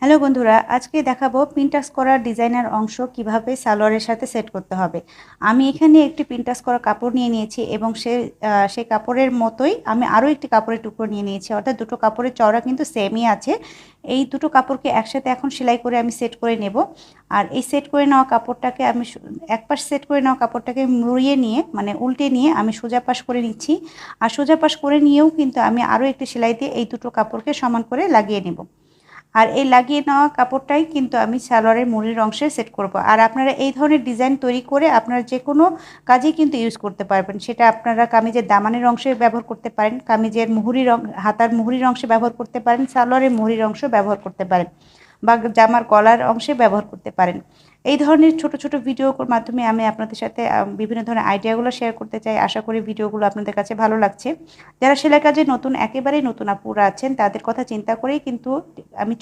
Hello বন্ধুরা, আজকে দেখাবো পিনটাস্ক করা ডিজাইনার অংশ কিভাবে সালোয়ারের সাথে সেট করতে হবে। আমি এখানে একটি পিনটাস্ক করা কাপড় নিয়ে নিয়েছি এবং সেই কাপড়ের মতোই আমি আরও একটি কাপড়ের টুকরো নিয়ে নিয়েছি, অর্থাৎ দুটো কাপড়ের চওড়া কিন্তু সেমই আছে। এই দুটো কাপড়কে একসাথে এখন সেলাই করে আমি সেট করে নেব। আর এই সেট করে নেওয়া কাপড়টাকে আমি এক পাশ সেট করে নেওয়া কাপড়টাকে মুড়িয়ে নিয়ে মানে উল্টে নিয়ে আমি সোজা পাশ করে নিচ্ছি। আর সোজা পাশ করে নিয়েও কিন্তু আমি আরও একটি সেলাই দিয়ে এই দুটো কাপড়কে সমান করে লাগিয়ে নেব। আর এই লাগিয়ে নেওয়া কাপড়টাই কিন্তু আমি সালোয়ারের মুড়ির অংশে সেট করব। আর আপনারা এই ধরনের ডিজাইন তৈরি করে আপনারা যে কোনো কাজেই কিন্তু ইউজ করতে পারবেন। সেটা আপনারা কামিজের দামানের অংশে ব্যবহার করতে পারেন, কামিজের মুহুরির হাতার মুহুরির অংশে ব্যবহার করতে পারেন, সালোয়ারের মুহুরির অংশ ব্যবহার করতে পারেন, বা জামার গলার অংশে ব্যবহার করতে পারেন। এই ধরনের ছোট ছোট ভিডিওর মাধ্যমে আমি আপনাদের সাথে বিভিন্ন ধরনের আইডিয়াগুলো শেয়ার করতে চাই। আশা করি ভিডিওগুলো আপনাদের কাছে ভালো লাগছে। যারা সেলাই কাজে নতুন, একেবারেই নতুন আপুরা আছেন, তাদের কথা চিন্তা করেই কিন্তু আমি